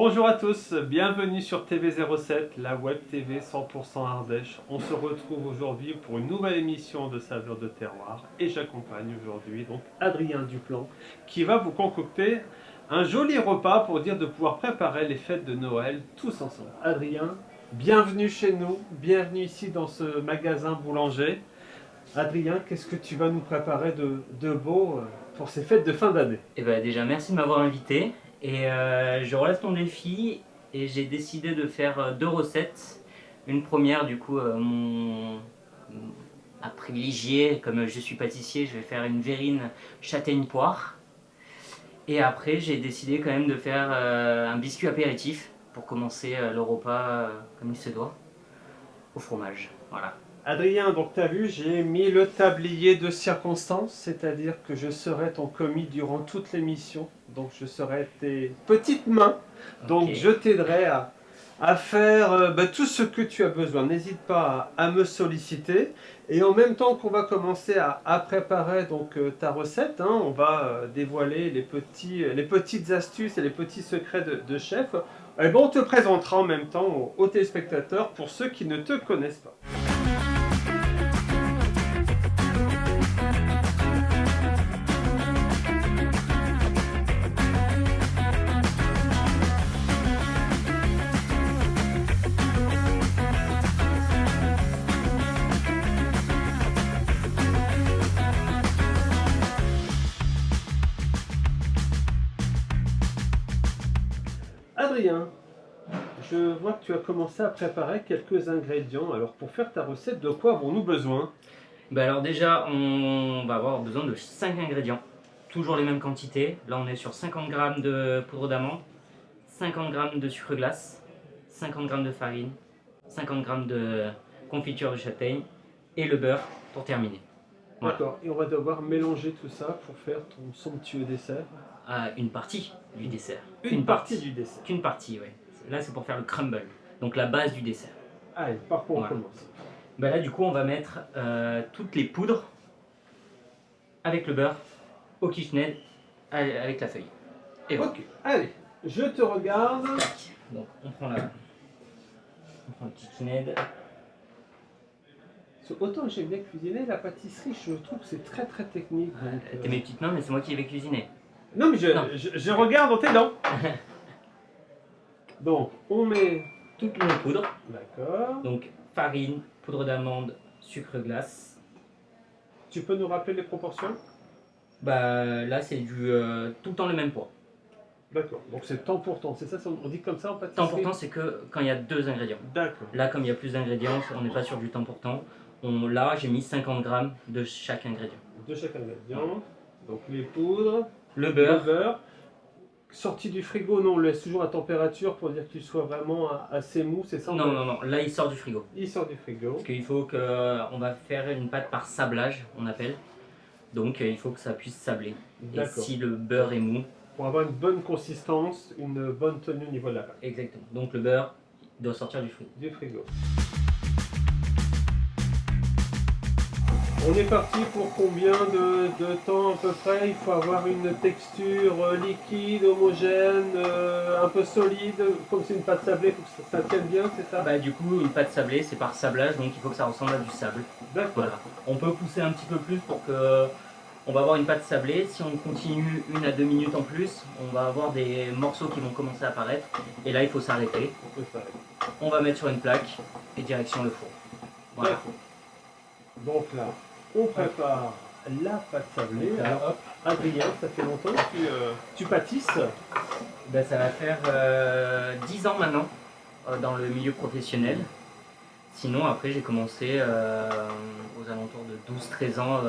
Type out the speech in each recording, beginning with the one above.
Bonjour à tous, bienvenue sur TV07, la web TV 100% Ardèche. On se retrouve aujourd'hui pour une nouvelle émission de Saveurs de Terroir et j'accompagne aujourd'hui donc Adrien Duplan qui va vous concocter un joli repas pour dire de pouvoir préparer les fêtes de Noël tous ensemble. Adrien, bienvenue chez nous, bienvenue ici dans ce magasin boulanger. Adrien, qu'est-ce que tu vas nous préparer de beau pour ces fêtes de fin d'année? Eh ben déjà merci de m'avoir invité et je relève ton défi et j'ai décidé de faire deux recettes. Une première du coup à privilégier, comme je suis pâtissier, je vais faire une verrine châtaigne-poire. Et après j'ai décidé quand même de faire un biscuit apéritif pour commencer le repas comme il se doit, au fromage. Voilà. Adrien, donc tu as vu, j'ai mis le tablier de circonstance, c'est-à-dire que je serai ton commis durant toute l'émission. Donc je serai tes petites mains. Donc Ok. je t'aiderai à faire tout ce que tu as besoin. N'hésite pas à me solliciter. Et en même temps qu'on va commencer à préparer donc, ta recette, hein, on va dévoiler les petites astuces et les petits secrets de chef. Eh ben, on te présentera en même temps aux téléspectateurs pour ceux qui ne te connaissent pas. Adrien, je vois que tu as commencé à préparer quelques ingrédients. Alors pour faire ta recette, de quoi avons-nous besoin? Ben alors déjà on va avoir besoin de 5 ingrédients. Toujours les mêmes quantités. Là on est sur 50 g de poudre d'amande, 50 g de sucre glace, 50 g de farine, 50 g de confiture de châtaigne et le beurre pour terminer. Voilà. D'accord, et on va devoir mélanger tout ça pour faire ton somptueux dessert. Une partie du dessert. Une partie du dessert. Qu'une partie, oui. Là c'est pour faire le crumble, donc la base du dessert. Allez, par quoi on Voilà. commence? Ben là du coup on va mettre toutes les poudres avec le beurre au KitchenAid avec la feuille. Et voilà. Ok, allez, je te regarde. Tac. Donc on prend le KitchenAid. Autant j'aime bien cuisiner, la pâtisserie, je trouve que c'est très très technique. Donc, T'es mes petites mains, mais c'est moi qui vais cuisiner. Non mais Non. je regarde dans tes dents. Donc, on met... Toutes nos poudres, D'accord. donc farine, poudre d'amande, sucre glace. Tu peux nous rappeler les proportions? Bah là c'est du tout le temps le même poids. D'accord, donc c'est temps pour temps, c'est ça, on dit comme ça en pâtisserie? Temps pour temps c'est que quand il y a deux ingrédients. D'accord. Là comme il y a plus d'ingrédients, on n'est pas sur du temps pour temps. Là j'ai mis 50 g de chaque ingrédient. De chaque ingrédient, donc les poudres, Le beurre, le beurre. Sorti du frigo, non, on le laisse toujours à température pour dire qu'il soit vraiment assez mou, c'est ça? non, là il sort du frigo. Il sort du frigo. Parce qu'il faut on va faire une pâte par sablage, on appelle. Donc il faut que ça puisse sabler. Et D'accord. si le beurre est mou, Pour avoir une bonne consistance, une bonne tenue au niveau de la pâte. exactement. Donc le beurre doit sortir du frigo. Du frigo. On est parti pour combien de temps à peu près? Il faut avoir une texture liquide, homogène, un peu solide. Comme c'est une pâte sablée, il faut que ça tienne bien, c'est ça? Bah du coup une pâte sablée c'est par sablage, donc il faut que ça ressemble à du sable. D'accord. Voilà. On peut pousser un petit peu plus pour que on va avoir une pâte sablée. Si on continue 1 à 2 minutes en plus, on va avoir des morceaux qui vont commencer à apparaître. Et là il faut s'arrêter. On peut s'arrêter. On va mettre sur une plaque et direction le four. Voilà. D'accord. Donc là, on prépare la pâte sablée. Donc là, Alors, hop. Adrien, ça fait longtemps que tu pâtisses. Ben, ça va faire 10 ans maintenant dans le milieu professionnel. Sinon après j'ai commencé aux alentours de 12-13 ans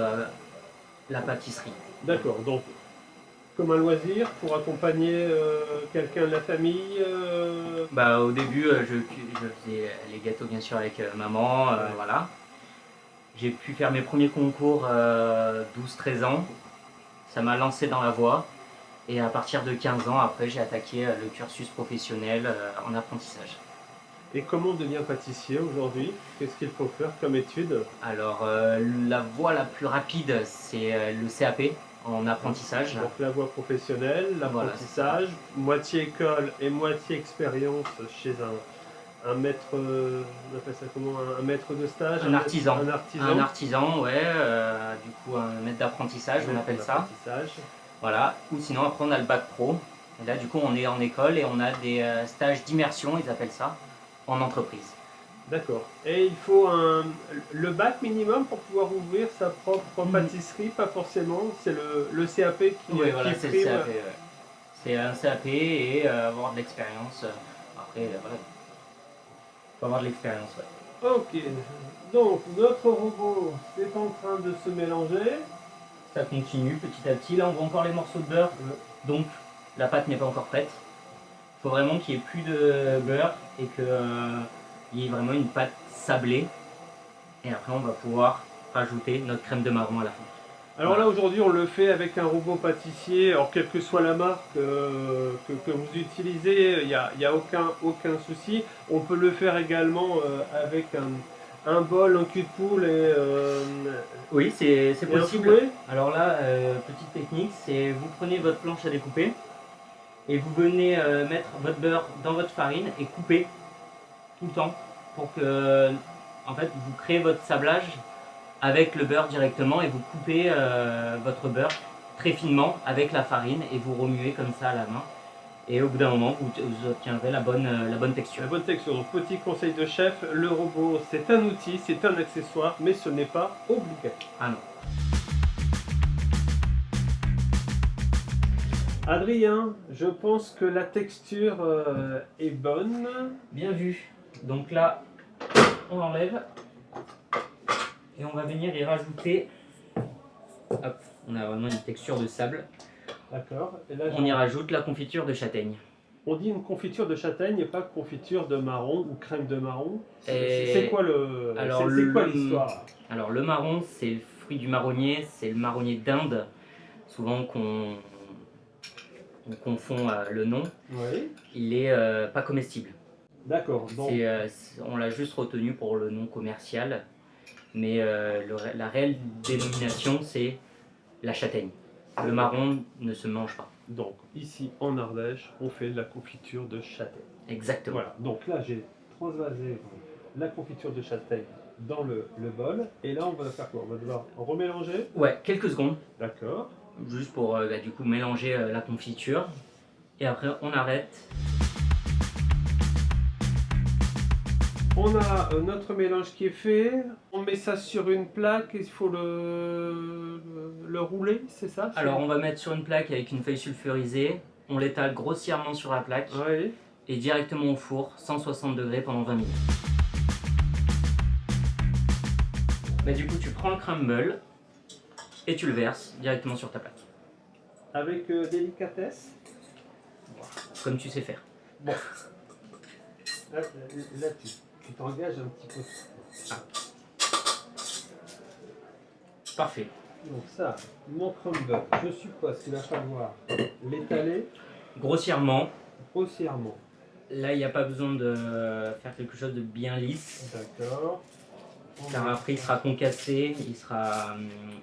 la pâtisserie. D'accord, donc comme un loisir pour accompagner quelqu'un de la famille. Bah, au début je faisais les gâteaux bien sûr avec maman, Ouais. voilà. J'ai pu faire mes premiers concours 12-13 ans. Ça m'a lancé dans la voie. Et à partir de 15 ans, après, j'ai attaqué le cursus professionnel en apprentissage. Et comment on devient pâtissier aujourd'hui? Qu'est-ce qu'il faut faire comme étude? Alors, la voie la plus rapide, c'est le CAP. en apprentissage. Donc la voie professionnelle, l'apprentissage, moitié école et moitié expérience chez un maître, on appelle ça comment, un maître de stage, Un artisan. Un artisan, ouais. Du coup, un maître d'apprentissage, on appelle ça. Voilà. Ou sinon, après, on a le bac pro. Et là, du coup, on est en école et on a des stages d'immersion, ils appellent ça, en entreprise. D'accord. Et il faut le bac minimum pour pouvoir ouvrir sa propre pâtisserie, pas forcément. C'est le CAP qui Oui, voilà, c'est le prime. CAP. Ouais. C'est un CAP et avoir de l'expérience. Après, voilà. Il faut avoir de l'expérience, ouais. Ok. Donc, notre robot est en train de se mélanger. Ça continue petit à petit. Là, on voit encore les morceaux de beurre. Donc, la pâte n'est pas encore prête. Il faut vraiment qu'il n'y ait plus de beurre et qu'il y ait vraiment une pâte sablée. Et après, on va pouvoir rajouter notre crème de marron à la fin. Alors là, aujourd'hui, on le fait avec un robot pâtissier. Alors, quelle que soit la marque que vous utilisez, il n'y a aucun souci. On peut le faire également avec un bol, un cul de poule et... oui, c'est possible. Alors là, petite technique, c'est vous prenez votre planche à découper et vous venez mettre votre beurre dans votre farine et couper tout le temps pour que en fait, vous créez votre sablage avec le beurre directement et vous coupez votre beurre très finement avec la farine et vous remuez comme ça à la main. Et au bout d'un moment, vous obtiendrez la bonne texture. La bonne texture. Donc, petit conseil de chef, le robot, c'est un outil, c'est un accessoire, mais ce n'est pas obligatoire. Ah non. Adrien, je pense que la texture est bonne. Bien vu. Donc là, on enlève et on va venir y rajouter. Hop, on a vraiment une texture de sable. D'accord. Et là, on y rajoute la confiture de châtaigne. On dit une confiture de châtaigne et pas confiture de marron ou crème de marron. C'est quoi l'histoire? Alors le marron, c'est le fruit du marronnier, c'est le marronnier d'Inde, souvent qu'on confond le nom. Oui. Il est pas comestible. D'accord. On l'a juste retenu pour le nom commercial, mais la réelle dénomination c'est la châtaigne. Le marron ne se mange pas. Donc ici en Ardèche, on fait la confiture de châtaigne. Exactement. Voilà. Donc là j'ai transvasé la confiture de châtaigne dans le bol. Et là on va faire quoi? On va devoir remélanger? Ouais, quelques secondes. D'accord. Juste pour du coup mélanger la confiture. Et après on arrête. On a notre mélange qui est fait, on met ça sur une plaque, il faut le rouler, c'est ça? Alors on va mettre sur une plaque avec une feuille sulfurisée, on l'étale grossièrement sur la plaque et directement au four, 160 degrés pendant 20 minutes. Bah, du coup tu prends le crumble et tu le verses directement sur ta plaque. Avec délicatesse? Comme tu sais faire. Bon. Là tu t'engages un petit peu. Ah. Parfait. Donc ça, mon crumble, je suppose qu'il va falloir l'étaler grossièrement. Là, il n'y a pas besoin de faire quelque chose de bien lisse. D'accord. Car après, il sera concassé,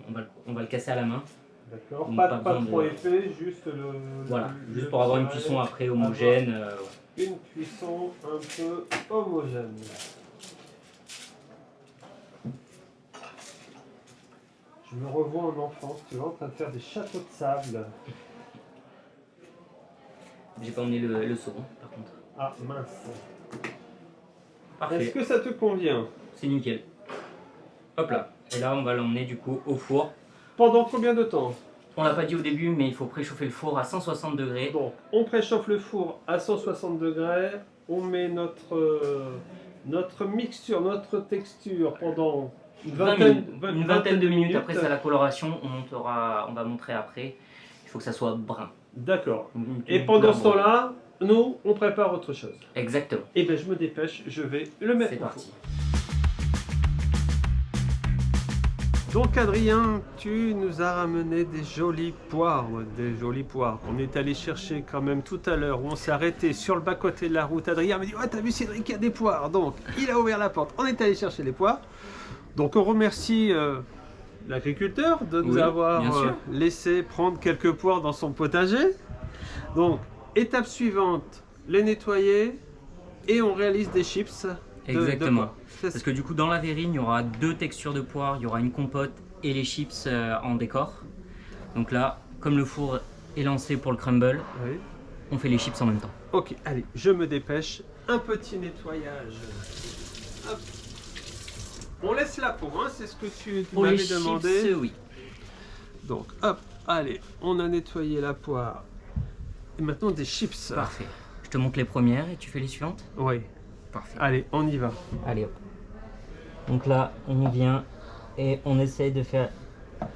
on va le casser à la main. D'accord. Pas trop épais, juste voilà, juste pour avoir une cuisson après homogène. Une cuisson un peu homogène. Je me revois en enfance, tu vois, en train de faire des châteaux de sable. J'ai pas emmené le seau, par contre. Ah, mince. Parfait. Est-ce que ça te convient? C'est nickel. Hop là. Et là, on va l'emmener du coup au four. Pendant combien de temps? On l'a pas dit au début, mais il faut préchauffer le four à 160 degrés. Donc, on préchauffe le four à 160 degrés. On met notre mixture, notre texture pendant une vingtaine de minutes. Après, c'est la coloration. On va montrer après. Il faut que ça soit brun. D'accord. Et pendant ce temps-là, nous, on prépare autre chose. Exactement. Et bien, je me dépêche, je vais le mettre. C'est parti. Donc Adrien, tu nous as ramené des jolies poires, On est allé chercher quand même tout à l'heure, où on s'est arrêté sur le bas-côté de la route. Adrien m'a dit, ouais, t'as vu Cédric, il y a des poires. Donc il a ouvert la porte, on est allé chercher les poires. Donc on remercie l'agriculteur de nous Oui, avoir bien sûr. laissé prendre quelques poires dans son potager. Donc, étape suivante, les nettoyer et on réalise des chips Exactement. poires. C'est Parce que du coup, dans la verrine, il y aura 2 textures de poire, il y aura une compote et les chips en décor. Donc là, comme le four est lancé pour le crumble, Oui. on fait les chips en même temps. Ok, allez, je me dépêche. Un petit nettoyage. Hop. On laisse la peau, hein, c'est ce que tu Pour les m'avais chips, demandé. oui. Donc, hop, allez, on a nettoyé la poire. Et maintenant des chips. Parfait. Je te montre les premières et tu fais les suivantes. Oui. Parfait. Allez, on y va. Allez hop. Donc là, on y vient et on essaye de faire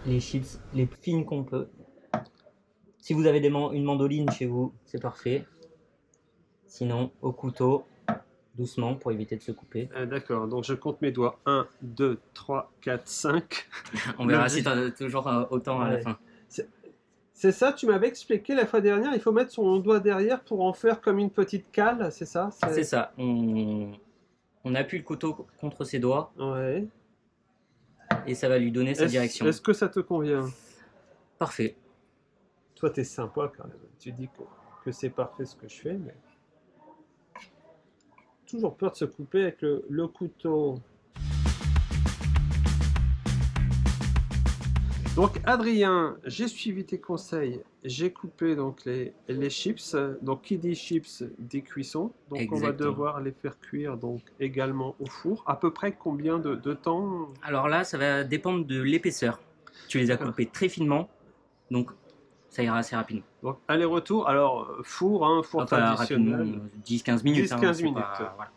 les chips les plus fines qu'on peut. Si vous avez une mandoline chez vous, c'est parfait. Sinon, au couteau, doucement pour éviter de se couper. D'accord, donc je compte mes doigts. 1, 2, 3, 4, 5. On verra si tu as toujours autant à la Ouais. fin. C'est ça, tu m'avais expliqué la fois dernière, il faut mettre son doigt derrière pour en faire comme une petite cale, c'est ça? C'est ça. On appuie le couteau contre ses doigts Ouais. et ça va lui donner sa direction. Est-ce que ça te convient? Parfait. Toi, t'es sympa quand même. Tu dis que c'est parfait ce que je fais, mais... Toujours peur de se couper avec le couteau. Donc Adrien, j'ai suivi tes conseils, j'ai coupé donc les chips. Donc qui dit chips dit cuisson. Donc on va Exactement. devoir les faire cuire donc également au four. À peu près combien de temps? Alors là, ça va dépendre de l'épaisseur. Tu les as D'accord. coupés très finement, donc ça ira assez rapidement. Donc aller-retour, alors four, hein, four Enfin, traditionnel. rapidement, 10-15 minutes. 10-15 minutes. Voilà.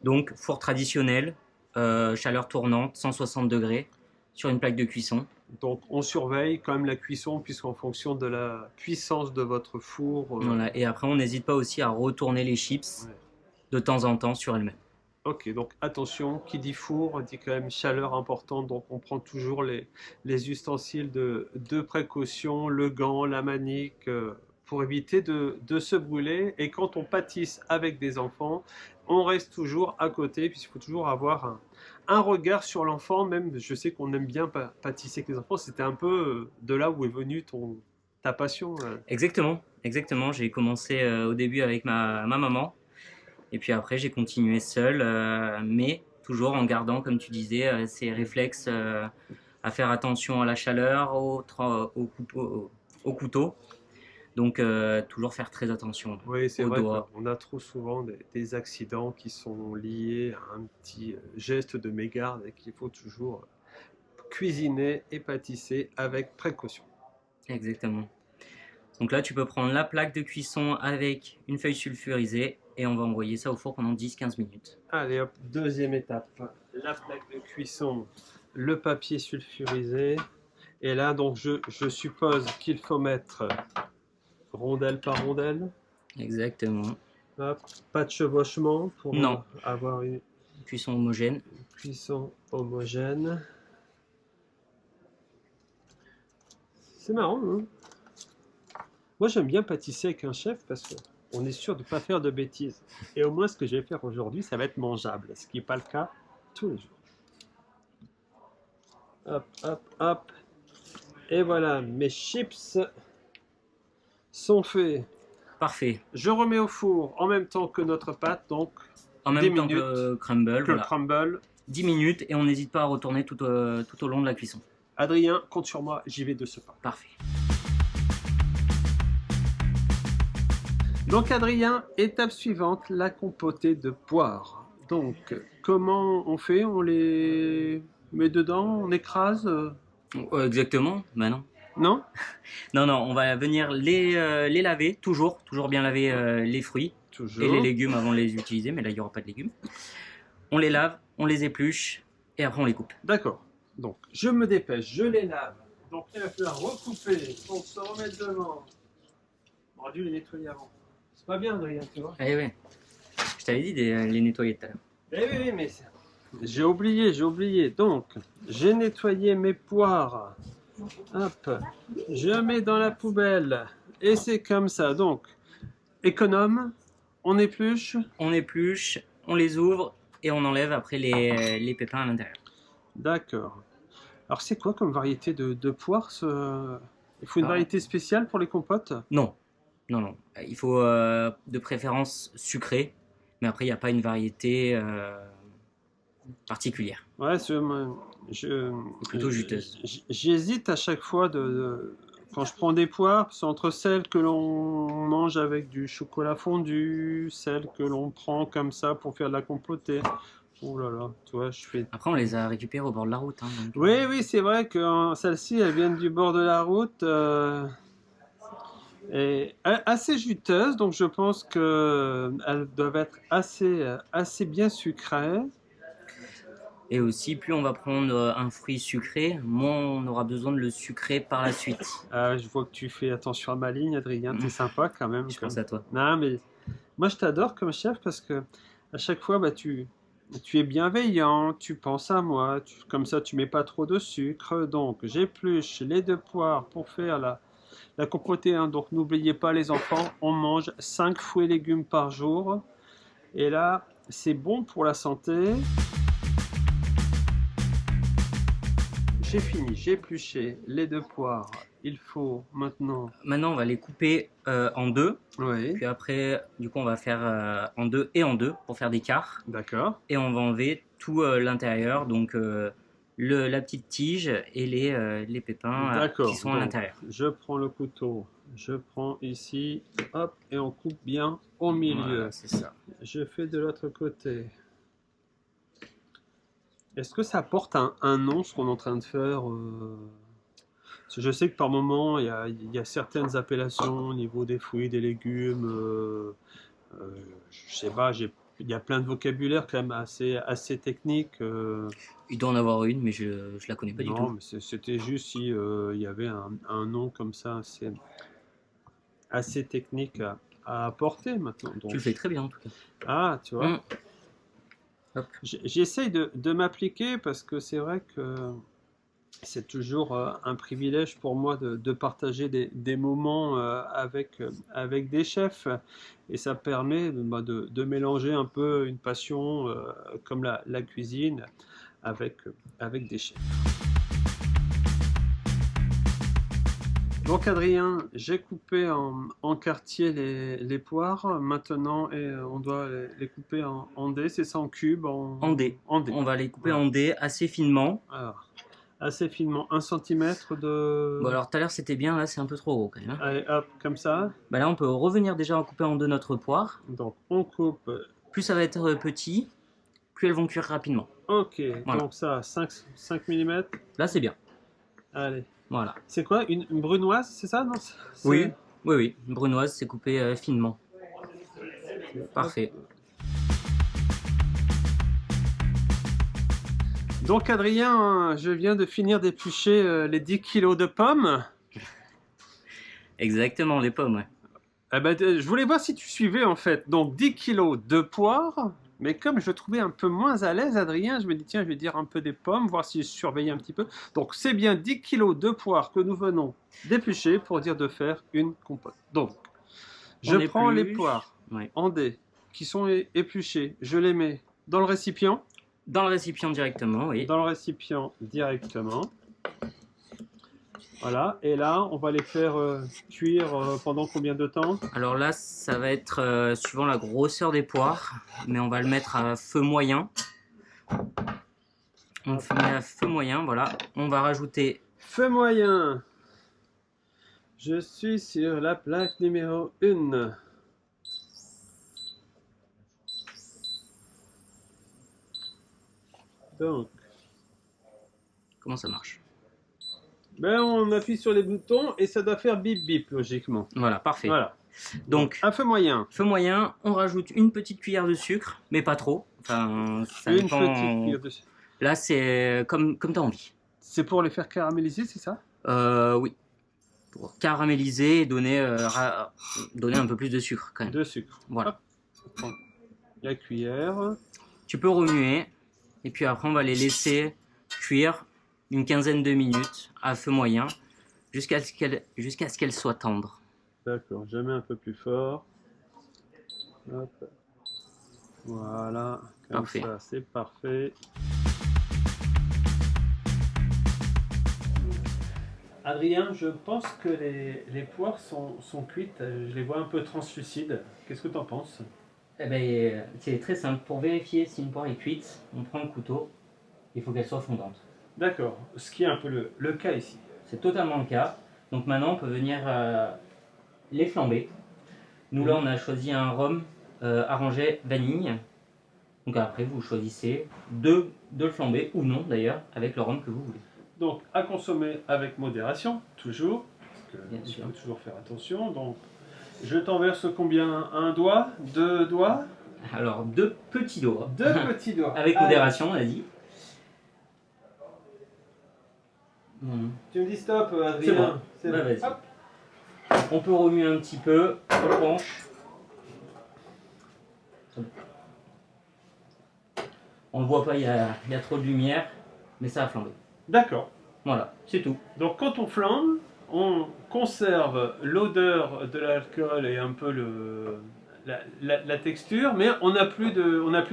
Donc, four traditionnel, chaleur tournante, 160 degrés, sur une plaque de cuisson. Donc on surveille quand même la cuisson puisqu'en fonction de la puissance de votre four. Voilà. Et après, on n'hésite pas aussi à retourner les chips Ouais. de temps en temps sur elles-mêmes. Ok, donc attention, qui dit four dit quand même chaleur importante, donc on prend toujours les ustensiles de précaution, le gant, la manique, pour éviter de se brûler. Et quand on pâtisse avec des enfants, on reste toujours à côté, puisqu'il faut toujours avoir un regard sur l'enfant. Même, je sais qu'on aime bien pâtisser avec les enfants, c'était un peu de là où est venue ta passion. Exactement, exactement. J'ai commencé au début avec ma maman. Et puis après, j'ai continué seul, mais toujours en gardant, comme tu disais, ces réflexes à faire attention à la chaleur, au couteau. Donc, toujours faire très attention Oui, c'est aux vrai doigts. qu'on a trop souvent des accidents qui sont liés à un petit geste de mégarde et qu'il faut toujours cuisiner et pâtisser avec précaution. Exactement. Donc là, tu peux prendre la plaque de cuisson avec une feuille sulfurisée et on va envoyer ça au four pendant 10-15 minutes. Allez hop, deuxième étape. La plaque de cuisson, le papier sulfurisé. Et là, donc, je suppose qu'il faut mettre rondelle par rondelle. Exactement. Hop, pas de chevauchement pour Non. avoir une Cuisson homogène. cuisson homogène. C'est marrant, hein? Moi, j'aime bien pâtisser avec un chef parce qu'on est sûr de ne pas faire de bêtises. Et au moins, ce que je vais faire aujourd'hui, ça va être mangeable, ce qui n'est pas le cas tous les jours. Hop, hop, hop. Et voilà, mes chips sont faits. Parfait. Je remets au four en même temps que notre pâte, donc En 10 même temps minutes que le crumble. que Voilà. le crumble. 10 minutes et on n'hésite pas à retourner tout au long de la cuisson. Adrien, compte sur moi, j'y vais de ce pas. Parfait. Donc Adrien, étape suivante, la compotée de poire. Donc, comment on fait? On les met dedans, on écrase? Exactement. Bah non. Non? Non, on va venir les laver, toujours bien laver les fruits Toujours. et les légumes avant de les utiliser, mais là il n'y aura pas de légumes. On les lave, on les épluche et après on les coupe. D'accord. Donc, je me dépêche, je les lave. Donc, il va falloir recouper, donc se remettre devant. On aurait dû les nettoyer avant. C'est pas bien, Adrien, tu vois. Eh ouais, je t'avais dit de les nettoyer tout à l'heure. Eh oui, mais j'ai oublié. Donc, j'ai nettoyé mes poires. Hop, je mets dans la poubelle. Et c'est comme ça. Donc, économe, on épluche. On épluche, on les ouvre et on enlève après les pépins à l'intérieur. D'accord. Alors c'est quoi comme variété de poire Il faut une Alors, variété spéciale pour les compotes? non, non, non. Il faut de préférence sucré, mais après, il n'y a pas une variété particulière. Ouais, Plutôt juteuse. j'hésite à chaque fois quand je prends des poires, c'est entre celles que l'on mange avec du chocolat fondu, celles que l'on prend comme ça pour faire de la compotée. Oh là là, tu vois, je fais. Après, on les a récupérés au bord de la route. Hein, donc, Oui, oui, c'est vrai que celles-ci, elles viennent du bord de la route. Et assez juteuses, donc je pense qu'elles doivent être assez bien sucrées. Et aussi, plus on va prendre un fruit sucré, moins on aura besoin de le sucrer par la suite. Je vois que tu fais attention à ma ligne, Adrien, t'es sympa quand même. Je pense à toi. Non, mais moi je t'adore comme chef parce que à chaque fois, bah, tu es bienveillant, tu penses à moi, comme ça tu mets pas trop de sucre. Donc j'épluche les 2 poires pour faire la compotée. Hein. Donc n'oubliez pas les enfants, on mange 5 fruits et légumes par jour. Et là, c'est bon pour la santé. J'ai fini, j'ai épluché les 2 poires. Il faut maintenant. Maintenant, on va les couper en deux. Oui, Puis après, du coup, on va faire en deux et en deux pour faire des quarts. d'accord. Et on va enlever tout l'intérieur, donc la petite tige et les pépins D'accord. qui sont à Donc, l'intérieur. je prends le couteau, je prends ici, hop, et on coupe bien au milieu. Voilà, c'est ça. Je fais de l'autre côté. Est-ce que ça porte un nom, ce qu'on est en train de faire Parce que je sais que par moment, il y a certaines appellations au niveau des fruits, des légumes. Je sais pas, il y a plein de vocabulaire quand même assez technique. Il doit en avoir une, mais je la connais pas du Non, tout. mais c'était juste si il y avait un nom comme ça assez technique à apporter maintenant. Donc, Tu le fais très bien en tout cas. ah, tu vois. Mm. Hop. J'essaye de m'appliquer parce que c'est vrai que c'est toujours un privilège pour moi de partager des moments avec des chefs et ça permet bah, de mélanger un peu une passion comme la cuisine avec des chefs. Donc Adrien, j'ai coupé en quartier les poires maintenant et on doit les couper en dés, c'est ça en cubes En dés. En dés. On va les couper Voilà. en dés assez finement. Alors, assez finement, 1 centimètre de... Bon, alors tout à l'heure c'était bien, là c'est un peu trop gros quand même. Hein. Allez, hop, comme ça. Bah, là on peut revenir déjà en couper en deux notre poire. Donc on coupe. Plus ça va être petit, plus elles vont cuire rapidement. Ok, Voilà. donc ça, 5 mm. Là c'est bien. Allez. Voilà. C'est quoi, une brunoise, c'est ça non Oui, oui, oui. Une brunoise c'est coupé finement. Parfait. Donc Adrien, je viens de finir d'éplucher les 10 kilos de pommes. Exactement, les pommes, ouais. Eh ben, je voulais voir si tu suivais en fait. Donc 10 kilos de poires. Mais comme je le trouvais un peu moins à l'aise, Adrien, je me dis tiens, je vais dire un peu des pommes, voir si je surveille un petit peu. Donc c'est bien 10 kilos de poires que nous venons d'éplucher pour dire de faire une compote. Donc, je prends les poires en dés qui sont épluchées. Je les mets dans le récipient. Dans le récipient directement, oui. Dans le récipient directement. Voilà, et là, on va les faire cuire pendant combien de temps? Alors là, ça va être suivant la grosseur des poires, mais on va le mettre à feu moyen. On le met à feu moyen, voilà. On va rajouter... Feu moyen. Je suis sur la plaque numéro 1. Donc, Comment ça marche? ben on appuie sur les boutons et ça doit faire bip bip logiquement. Voilà, parfait. Voilà. Donc, à feu moyen. Feu moyen, on rajoute une petite cuillère de sucre, mais pas trop. Enfin, ça Une dépend. petite cuillère de sucre. Là, c'est comme tu as envie. C'est pour les faire caraméliser, c'est ça? Oui. Pour caraméliser et donner un peu plus de sucre quand même. De sucre. Voilà. Hop. On prend la cuillère. Tu peux remuer. Et puis après, on va les laisser cuire une quinzaine de minutes à feu moyen jusqu'à ce qu'elles soient tendres. D'accord, je mets un peu plus fort. Hop. Voilà, comme Parfait. ça, c'est parfait. Adrien, je pense que les poires sont cuites. Je les vois un peu translucides. Qu'est-ce que tu en penses? Eh ben, c'est très simple. Pour vérifier si une poire est cuite, on prend le couteau. Il faut qu'elle soit fondante. D'accord. Ce qui est un peu le cas ici. C'est totalement le cas. Donc maintenant, on peut venir les flamber. Nous, là, on a choisi un rhum arrangé vanille. Donc après, vous choisissez de le flamber ou non, d'ailleurs, avec le rhum que vous voulez. Donc, à consommer avec modération, toujours. Parce Bien qu'il sûr. faut toujours faire attention. Donc, je t'en verse combien? Un doigt? Deux doigts? Alors, 2 petits doigts. Deux petits doigts. Avec Allez. modération, on a dit. Tu me dis stop, Adrien. C'est bon. C'est Bah, bon. vas-y. Hop. On peut remuer un petit peu, on penche. On ne le voit pas, il y a trop de lumière, mais ça a flambé. D'accord. Voilà, c'est tout. Donc, quand on flambe, on conserve l'odeur de l'alcool et un peu la texture, mais on n'a plus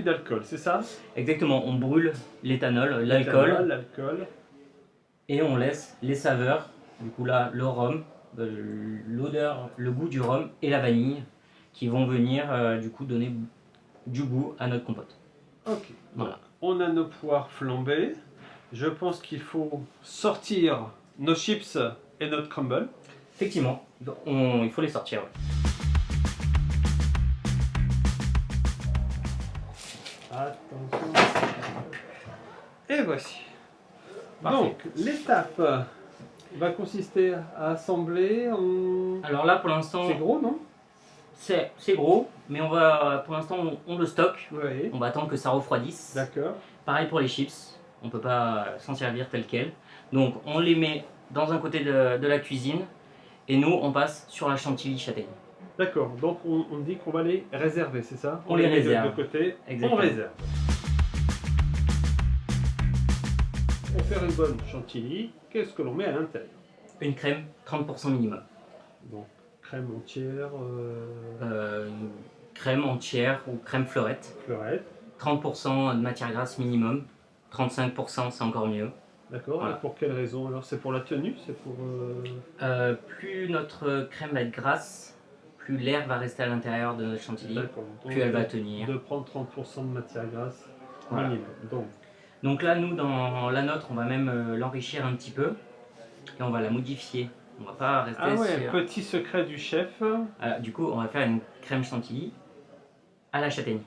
d'alcool, c'est ça? Exactement, on brûle l'éthanol, l'alcool, L'alcool. et on laisse les saveurs. Du coup là, le rhum, l'odeur, le goût du rhum et la vanille qui vont venir du coup donner du goût à notre compote. Ok. Voilà. Donc, on a nos poires flambées. Je pense qu'il faut sortir nos chips et notre crumble. Effectivement, il faut les sortir. Ouais. Attention. Et voici. Parfait. Donc, l'étape va consister à assembler. Alors là, pour l'instant, C'est gros, non? c'est gros, mais pour l'instant, on le stocke. Oui. On va attendre que ça refroidisse. D'accord. Pareil pour les chips, on ne peut pas s'en servir tel quel. Donc on les met dans un côté de la cuisine et nous on passe sur la chantilly châtaigne. D'accord. Donc, on dit qu'on va les réserver, c'est ça? On les met réserve. de côté. Exactement. On réserve. Pour faire une bonne chantilly, qu'est-ce que l'on met à l'intérieur? Une crème 30% minimum. Donc, crème entière, Une crème entière ou crème fleurette. fleurette. 30% de matière grasse minimum. 35% c'est encore mieux. D'accord. Voilà. Et pour quelle raison? Alors, c'est pour la tenue? C'est pour. Plus notre crème va être grasse, plus l'air va rester à l'intérieur de notre chantilly, D'accord. plus elle va tenir. De prendre 30% de matière grasse Voilà. minimum. Donc là, nous, dans la nôtre, on va même l'enrichir un petit peu et on va la modifier. On va pas rester Ah ouais, sur... petit secret du chef. Du coup, on va faire une crème chantilly à la châtaigne.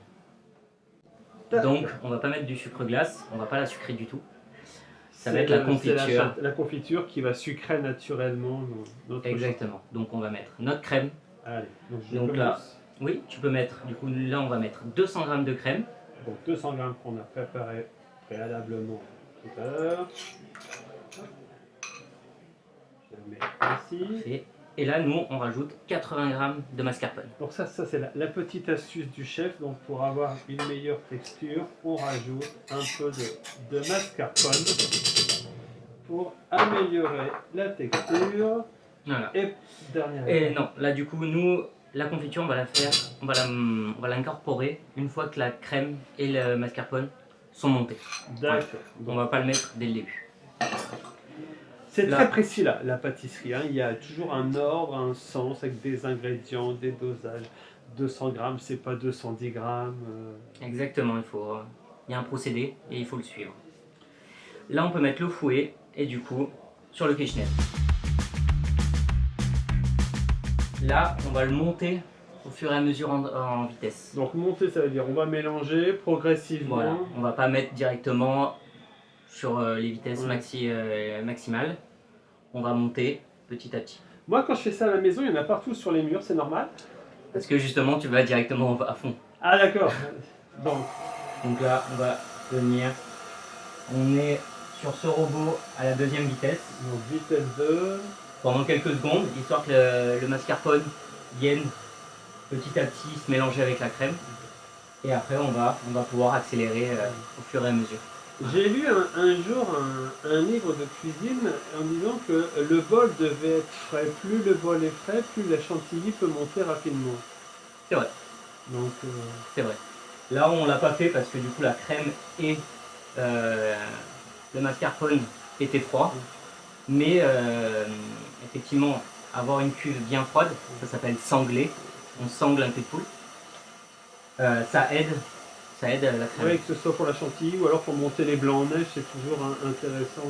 D'accord. Donc, on va pas mettre du sucre glace, on va pas la sucrer du tout. Ça va C'est être la c'est confiture. la confiture qui va sucrer naturellement notre Exactement. Donc, on va mettre notre crème. chantilly. Allez, donc je Donc là, commence. oui, tu peux mettre, du coup, là, on va mettre 200 g de crème. Donc 200 grammes qu'on a préparé préalablement tout à l'heure. Je le mets ici. Parfait. Et là, nous, on rajoute 80 g de mascarpone. Donc ça c'est la petite astuce du chef. Donc pour avoir une meilleure texture, on rajoute un peu de mascarpone pour améliorer la texture. Voilà. Et dernière Et étape. non, là, du coup, nous, la confiture, on va la faire, on va l'incorporer une fois que la crème et le mascarpone sont montés. D'accord. On va pas le mettre dès le début. C'est Là. très précis là, la pâtisserie. Hein. Il y a toujours un ordre, un sens avec des ingrédients, des dosages. 200 grammes, c'est pas 210 grammes. Exactement, il y a un procédé et il faut le suivre. Là, on peut mettre le fouet et du coup, sur le Kirchner. Là, on va le monter au fur et à mesure en vitesse. Donc monter, ça veut dire on va mélanger progressivement. Voilà, on va pas mettre directement sur les vitesses Ouais. maximales. On va monter petit à petit. Moi, quand je fais ça à la maison, il y en a partout sur les murs, c'est normal. Parce que justement, tu vas directement à fond. Ah d'accord. Donc là, on va venir. On est sur ce robot à la deuxième vitesse Donc vitesse 2. pendant quelques secondes, histoire que le mascarpone vienne petit à petit se mélanger avec la crème. Et après, on va pouvoir accélérer au fur et à mesure. J'ai lu un jour un livre de cuisine en disant que le bol devait être frais. Plus le bol est frais, plus la chantilly peut monter rapidement. C'est vrai. Donc, C'est vrai. Là, on l'a pas fait parce que du coup, la crème et le mascarpone étaient froids. Mais effectivement, avoir une cuve bien froide, ça s'appelle sangler. On sangle un cul de poule. Ça aide à la crème. Oui, que ce soit pour la chantilly ou alors pour monter les blancs en neige, c'est toujours intéressant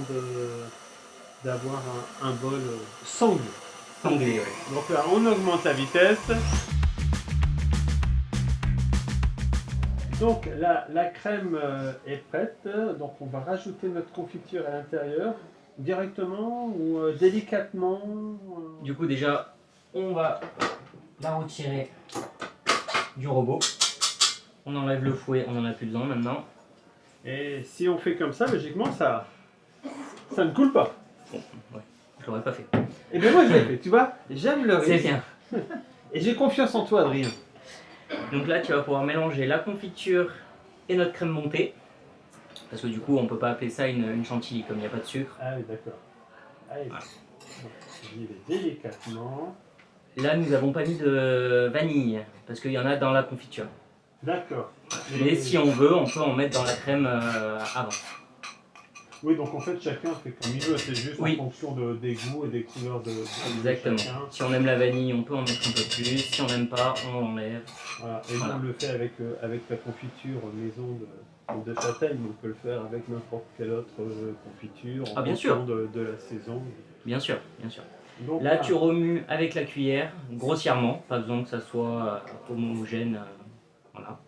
d'avoir un bol sanglé. Sanglé, ouais. Donc là, on augmente la vitesse. Donc la crème est prête, donc on va rajouter notre confiture à l'intérieur directement ou délicatement. Du coup déjà, on va la retirer du robot. On enlève le fouet, on n'en a plus besoin maintenant. Et si on fait comme ça, logiquement, ça ne coule pas. Bon, ouais, je l'aurais pas fait. Et bien moi je l'ai fait, tu vois, j'aime le C'est risque. bien. Et j'ai confiance en toi, Adrien. Donc là, tu vas pouvoir mélanger la confiture et notre crème montée. Parce que du coup, on peut pas appeler ça une chantilly comme il n'y a pas de sucre. Ah oui, d'accord. Allez, Voilà. j'y vais délicatement. Là, nous n'avons pas mis de vanille parce qu'il y en a dans la confiture. D'accord. Mais si on veut, on peut en mettre dans la crème avant. Oui, donc en fait, chacun fait comme il veut, c'est juste Oui. en fonction des goûts et des couleurs de Exactement. chacun. Si on aime la vanille, on peut en mettre un peu plus. Si on n'aime pas, on l'enlève. Voilà. Et Voilà. nous, on le fait avec la confiture maison de châtaigne, mais on peut le faire avec n'importe quelle autre confiture en bien fonction sûr. de la saison. Bien sûr, bien sûr. Donc, Là, tu remues avec la cuillère, grossièrement. Pas besoin que ça soit homogène. Voilà.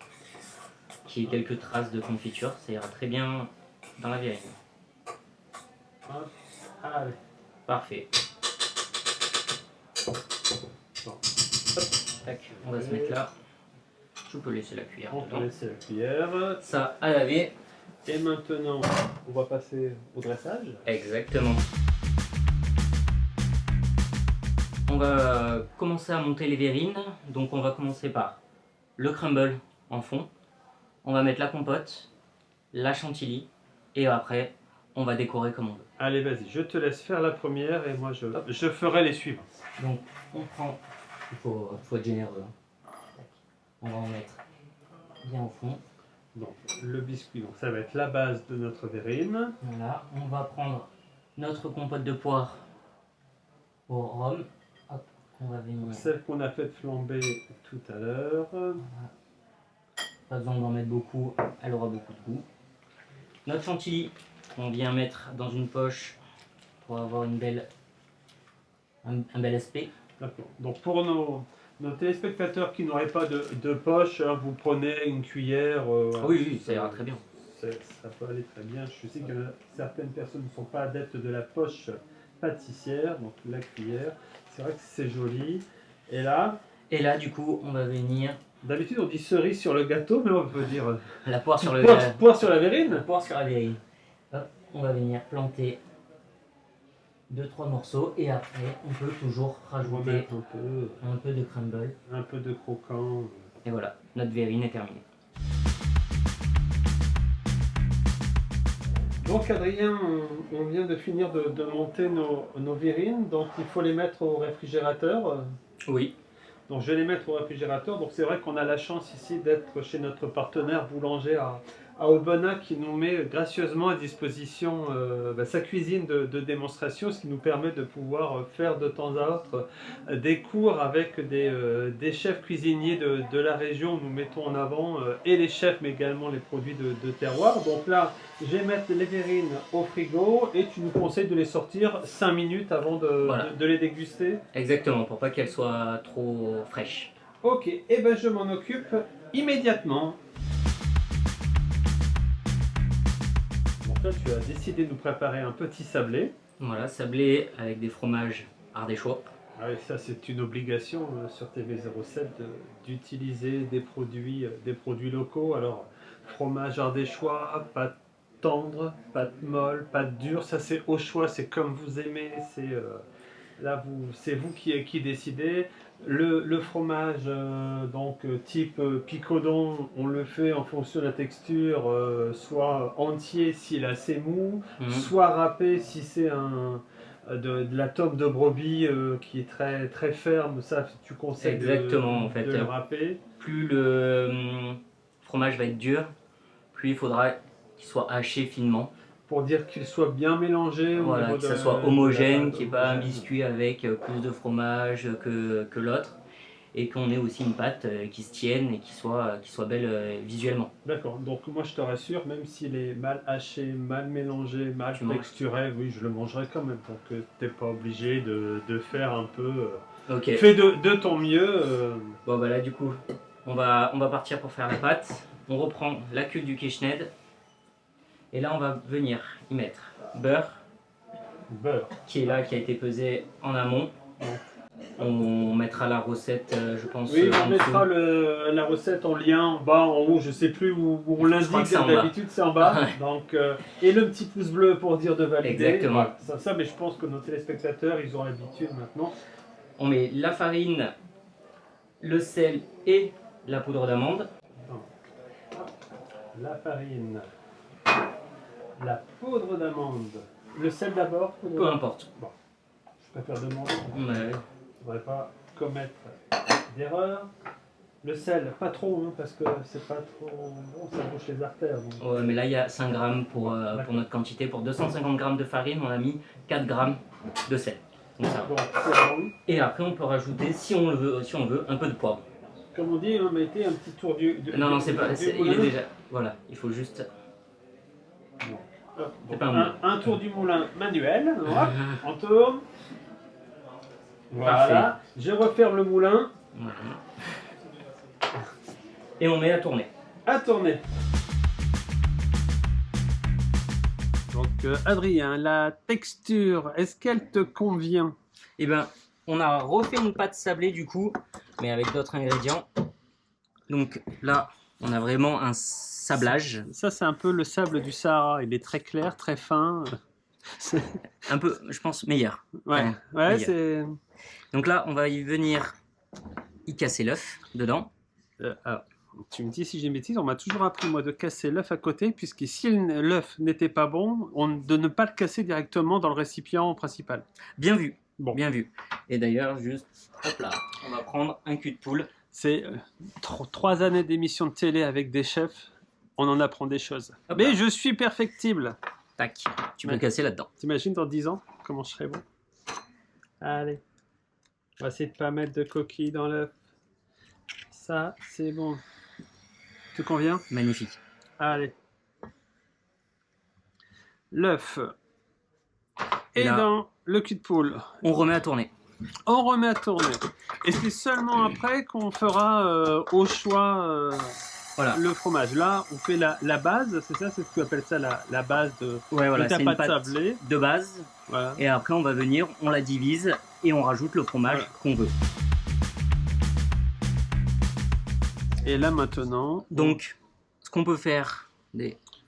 Qu'il y ait quelques traces de confiture, ça ira très bien dans la verrine. hop, allez. Parfait. Bon. Tac, on va se mettre là. Je peux laisser la cuillère On peut dedans. laisser la cuillère. Ça à laver. Et maintenant, on va passer au dressage. Exactement. On va commencer à monter les verrines. Donc on va commencer par le crumble en fond. On va mettre la compote, la chantilly. Et après, on va décorer comme on veut. Allez, vas-y, je te laisse faire la première et moi je ferai les suivants. Donc on prend, il faut être généreux. Tac. On va en mettre bien au fond. Donc, le biscuit, donc ça va être la base de notre verrine. Voilà, on va prendre notre compote de poire au rhum. Hop, on va venir. Celle qu'on a fait flamber tout à l'heure. Voilà. Pas besoin d'en mettre beaucoup, elle aura beaucoup de goût. Notre chantilly, on vient mettre dans une poche pour avoir une belle, un bel aspect. D'accord. Donc pour nos téléspectateurs qui n'auraient pas de poche, hein, vous prenez une cuillère. Oui, ça ira très bien. Ça peut aller très bien. Je sais que certaines personnes ne sont pas adeptes de la poche pâtissière, donc la cuillère. C'est vrai que c'est joli. Et là, du coup, on va venir d'habitude on dit cerise sur le gâteau, mais on peut dire la poire sur le poire sur la verrine. poire sur la verrine. Hop, on va venir planter 2-3 morceaux et après on peut toujours rajouter Remettre un peu de crumble. un peu de croquant. Et voilà, notre verrine est terminée. Donc Adrien, on vient de finir de monter nos verrines, donc il faut les mettre au réfrigérateur. Oui. Donc je vais les mettre au réfrigérateur. Donc c'est vrai qu'on a la chance ici d'être chez notre partenaire boulanger à Aubenas qui nous met gracieusement à disposition sa cuisine de démonstration, ce qui nous permet de pouvoir faire de temps à autre des cours avec des chefs cuisiniers de la région. Nous mettons en avant et les chefs mais également les produits de terroir. Donc là, je vais mettre les verrines au frigo et tu nous conseilles de les sortir 5 minutes avant Voilà. de les déguster. Exactement, pour pas qu'elle soit trop fraîche. Ok, et ben je m'en occupe immédiatement. Donc là, tu as décidé de nous préparer un petit sablé. Voilà, sablé avec des fromages ardéchois. Ah oui, ça c'est une obligation sur TV07 d'utiliser des produits locaux. Alors, fromage ardéchois, pâte tendre, pâte molle, pâte dure, ça c'est au choix, c'est comme vous aimez, c'est vous qui décidez. Le fromage type picodon, on le fait en fonction de la texture, soit entier s'il est assez mou, soit râpé si c'est de la tome de brebis qui est très, très ferme. Ça, tu conseilles Exactement, en fait. de le râper. Plus le fromage va être dur, plus il faudra qu'il soit haché finement pour dire qu'il soit bien mélangé. Au Voilà, niveau que de- ça soit de la homogène, pâte, qu'il n'y ait pas un homogène. biscuit avec plus de fromage que l'autre, et qu'on ait aussi une pâte qui se tienne et qui soit belle visuellement. D'accord, donc moi je te rassure, même s'il est mal haché, mal mélangé, mal Tu manges. texturé, oui, je le mangerai quand même. Donc t'es pas obligé de faire un peu. Ok, Fais de ton mieux. bon bah là du coup, on va partir pour faire la pâte. On reprend la queue du Kirschned, et là on va venir y mettre beurre, Beurre. qui est là, qui a été pesé en amont. On mettra la recette, je pense, Oui, en on mettra dessous. la recette en lien en bas, en haut, je sais plus où on crois l'indique, que c'est en bas. d'habitude c'est en bas. Ouais. Donc, et le petit pouce bleu pour dire de valider. Exactement. Voilà, ça, mais je pense que nos téléspectateurs, ils ont l'habitude maintenant. On met la farine, le sel et la poudre d'amande. La farine, la poudre d'amande, le sel d'abord. Peu importe. Bon, je préfère demander. Ouais. Je ne voudrais pas commettre d'erreur. Le sel, pas trop, hein, parce que c'est pas trop bon, ça bouche les artères. Donc. Ouais, mais là il y a 5 grammes pour notre quantité. Pour 250 grammes de farine, on a mis 4 grammes de sel. Comme ça. Donc, c'est bon. Et après on peut rajouter, si on veut, un peu de poivre. Comme on dit, on mettait un petit tour du. Non, c'est pas. du Il moulin. est déjà. Voilà, il faut juste. Hop, C'est donc pas un moulin. un tour du moulin manuel. Hop, on tourne. Voilà. Parfait. Je referme le moulin. Voilà. Et on met à tourner. À tourner. Donc, Adrien, la texture, est-ce qu'elle te convient? Et ben, on a refait une pâte sablée du coup, mais avec d'autres ingrédients. Donc là, on a vraiment un sablage. Ça, c'est un peu le sable du Sahara. Il est très clair, très fin. C'est- Un peu, je pense, meilleur. Ouais, Ouais, ouais, meilleur. c'est. Donc là, on va y venir y casser l'œuf dedans. Alors, tu me dis si j'ai une bêtise, on m'a toujours appris, moi, de casser l'œuf à côté, puisque si l'œuf n'était pas bon, de ne pas le casser directement dans le récipient principal. Bien vu, Bon. bien vu. Et d'ailleurs, juste, hop là, on va prendre un cul de poule. C'est 3 années d'émission de télé avec des chefs, on en apprend des choses. Hop Mais là. je suis perfectible. Tac, tu peux Ouais. le casser là-dedans. T'imagines dans 10 ans comment je serais bon? Allez, on va essayer de pas mettre de coquilles dans l'œuf. Ça, c'est bon. Te convient? Magnifique. Allez. L'œuf Et et là- dans le cul de poule. On remet à tourner. On remet à tourner. Et c'est seulement après qu'on fera au choix Voilà. le fromage. Là, on fait la base, c'est ça? C'est ce que tu appelles ça la base de, Ouais, voilà, de ta c'est une pâte pâte sablée. de base. Voilà. Et après, on va venir, on la divise et on rajoute le fromage Voilà. qu'on veut. Et là maintenant, Donc, ce qu'on peut faire,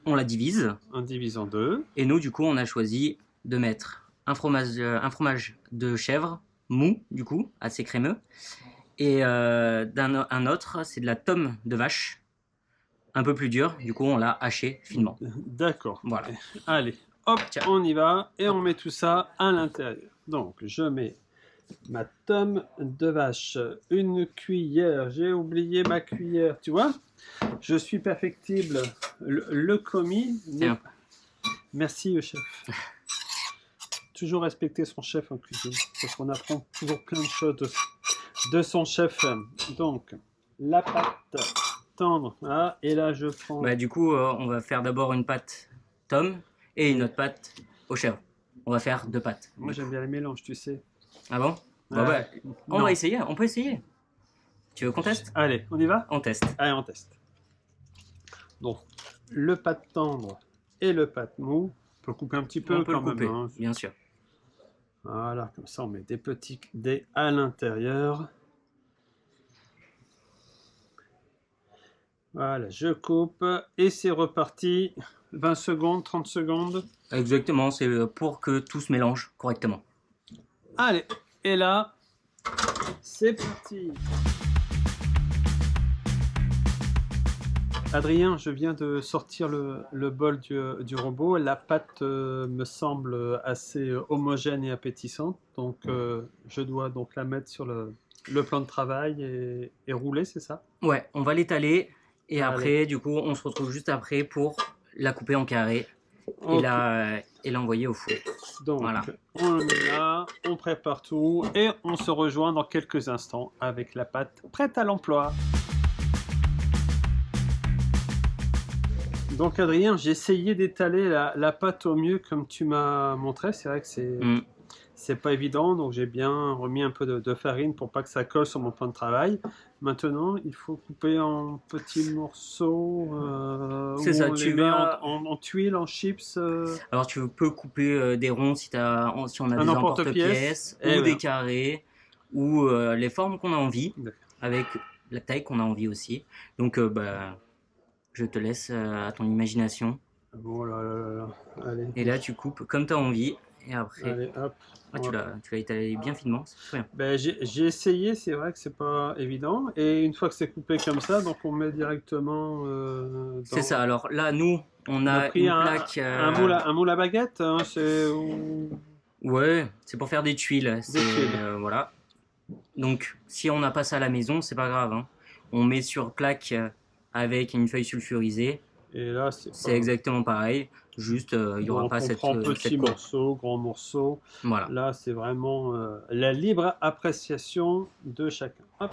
on la divise. on divise en deux. Et nous, du coup, on a choisi de mettre un fromage de chèvre mou, du coup, assez crémeux. Et un autre, c'est de la tome de vache, un peu plus dur. Du coup, on l'a haché finement. D'accord. Voilà. Allez, hop, Tiens. on y va et on met tout ça à l'intérieur. Donc, je mets ma tome de vache, une cuillère. J'ai oublié ma cuillère, tu vois? Je suis perfectible. Le commis. Tiens. Merci, chef. Toujours respecter son chef en cuisine, parce qu'on apprend toujours plein de choses de son chef. Donc, la pâte tendre. Ah, et là, je prends. Bah, du coup, on va faire d'abord une pâte tome et une autre pâte aux chèvres. On va faire 2 pâtes. Moi, j'aime bien les mélanges, tu sais. Ah bon? Bah, Ouais. on Non. va essayer, on peut essayer. Tu veux qu'on teste? Allez, on y va? On teste. Allez, on teste. Donc, le pâte tendre et le pâte mou. On peut le couper un petit peu On peut le quand couper, même. Hein. bien sûr. Voilà, comme ça, on met des petits dés à l'intérieur. Voilà, je coupe et c'est reparti. 20 secondes, 30 secondes. Exactement, c'est pour que tout se mélange correctement. Allez, et là, c'est parti. Adrien, je viens de sortir le bol du robot. La pâte me semble assez homogène et appétissante. Donc, je dois donc la mettre sur le plan de travail et rouler, c'est ça? Ouais, on va l'étaler et Allez. après, du coup, on se retrouve juste après pour la couper en carrés et Ok. et l'envoyer au four. Donc, Voilà. on le met là, on prépare tout et on se rejoint dans quelques instants avec la pâte prête à l'emploi. Donc Adrien, j'ai essayé d'étaler la pâte au mieux comme tu m'as montré. C'est vrai que c'est pas évident, donc j'ai bien remis un peu de farine pour pas que ça colle sur mon plan de travail. Maintenant, il faut couper en petits morceaux C'est où ça, on les tu met vas... en tuiles, en chips, Alors tu peux couper des ronds si on a un des emporte-pièce. emporte-pièces, Eh ou des ben, carrés, ou les formes qu'on a envie, d'accord. avec la taille qu'on a envie aussi. Donc je te laisse à ton imagination. Oh là là là là. Allez, Et là tu coupes comme tu as envie. Et après, allez, hop. tu l'as étalé bien finement, c'est très bien. Ben, j'ai essayé, c'est vrai que c'est pas évident. Et une fois que c'est coupé comme ça, donc on met directement C'est ça, alors là nous, on On a a pris une plaque... un moule à baguette, hein, Ouais, c'est pour faire des tuiles. des tuiles. Voilà. Donc, si on n'a pas ça à la maison, c'est pas grave, hein. On met sur plaque avec une feuille sulfurisée. Et là, c'est C'est pas. exactement pareil. Juste, il n'y aura Donc pas on prend cette petits coupe. morceaux, grands morceaux. Voilà. Là, c'est vraiment la libre appréciation de chacun. Hop.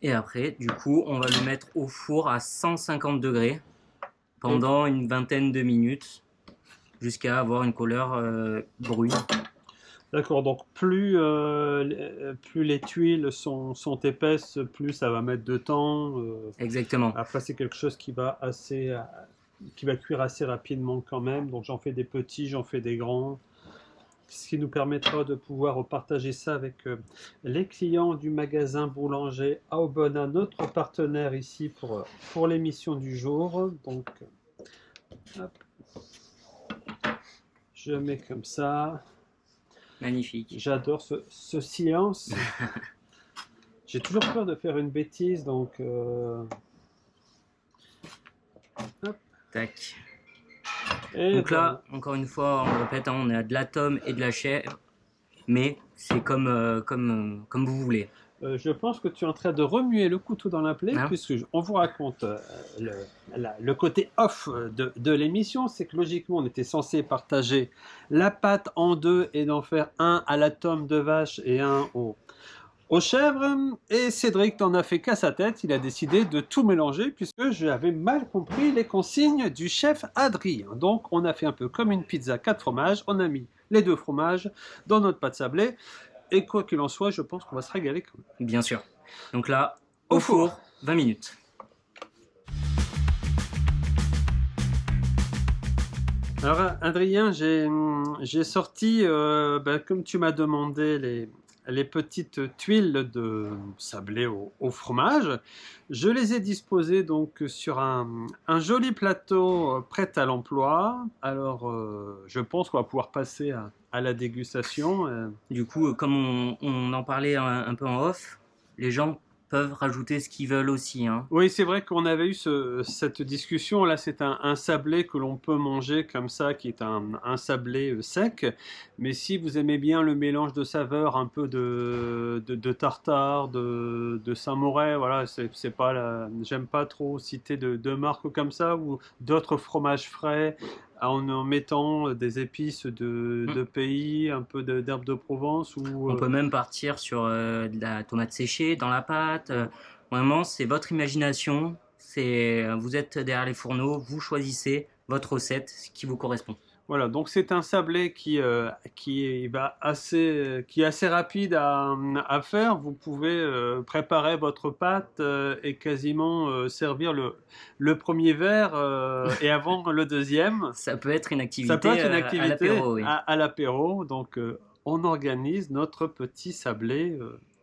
Et après, du coup, on va le mettre au four à 150 degrés pendant une vingtaine de minutes jusqu'à avoir une couleur brune. D'accord, donc plus les tuiles sont épaisses, plus ça va mettre de temps. Exactement. Après, c'est quelque chose qui va cuire assez rapidement quand même. Donc j'en fais des petits, j'en fais des grands. Ce qui nous permettra de pouvoir partager ça avec les clients du magasin Boulanger à Aubonne, notre partenaire ici pour l'émission du jour. Donc, hop, je mets comme ça. Magnifique. J'adore ce silence. J'ai toujours peur de faire une bêtise, donc hop. Tac. Et Donc voilà. là, encore une fois, on répète, hein, on a de la tome et de la chèvre, mais c'est comme vous voulez. Je pense que tu es en train de remuer le couteau dans la plaie, Hein? puisque on vous raconte le côté off de l'émission. C'est que logiquement, on était censé partager la pâte en deux et d'en faire un à la tome de vache et un aux chèvres. Et Cédric n'en a fait qu'à sa tête. Il a décidé de tout mélanger, puisque j'avais mal compris les consignes du chef Adrien. Donc, on a fait un peu comme une pizza 4 fromages. On a mis les 2 fromages dans notre pâte sablée. Et quoi qu'il en soit, je pense qu'on va se régaler quand même. Bien sûr. Donc là, Au au four. four, 20 minutes. Alors, Adrien, j'ai sorti, comme tu m'as demandé, les petites tuiles de sablé au fromage. Je les ai disposées donc sur un joli plateau prêt à l'emploi. Alors, je pense qu'on va pouvoir passer à la dégustation. Du coup, comme on en parlait un peu en off, les gens peuvent rajouter ce qu'ils veulent aussi, hein. Oui, c'est vrai qu'on avait eu cette discussion. Là, c'est un sablé que l'on peut manger comme ça, qui est un sablé sec. Mais si vous aimez bien le mélange de saveurs, un peu de tartare, de Saint-Moré, voilà, c'est pas j'aime pas trop citer de marques comme ça ou d'autres fromages frais en mettant des épices de pays, un peu d'herbes de Provence ou On peut même partir sur de la tomate séchée dans la pâte. Vraiment, c'est votre imagination. Vous êtes derrière les fourneaux, vous choisissez votre recette, ce qui vous correspond. Voilà, donc c'est un sablé qui est assez rapide à faire. Vous pouvez préparer votre pâte et quasiment servir le premier verre et avant le deuxième. Ça peut être une Ça peut activité être une à activité l'apéro, oui. à l'apéro. Donc on organise notre petit sablé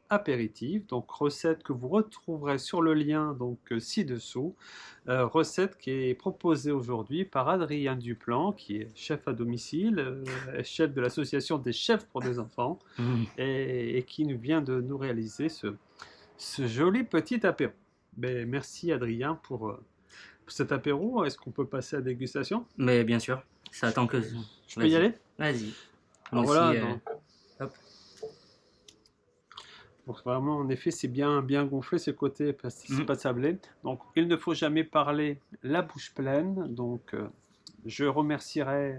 apéritif. Donc recette que vous retrouverez sur le lien donc ci-dessous. Recette qui est proposée aujourd'hui par Adrien Duplan, qui est chef à domicile, chef de l'association des chefs pour des enfants, et qui nous vient de nous réaliser ce joli petit apéro. Ben, merci Adrien pour cet apéro. Est-ce qu'on peut passer à la dégustation? Mais bien sûr, ça attend que... Je peux y aller? Vas-y. Alors Moi voilà, aussi, donc, hop. Donc vraiment, en effet, c'est bien, bien gonflé ce côté Mm. pâte sablée. Donc il ne faut jamais parler la bouche pleine. Donc je remercierai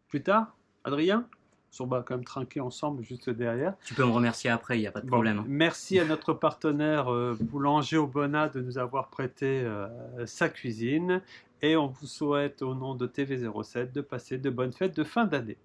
plus tard, Adrien. On va quand même trinquer ensemble juste derrière. Tu peux me remercier après, il n'y a pas de Bon, problème, hein. merci à notre partenaire Boulanger Obona de nous avoir prêté sa cuisine. Et on vous souhaite au nom de TV07 de passer de bonnes fêtes de fin d'année.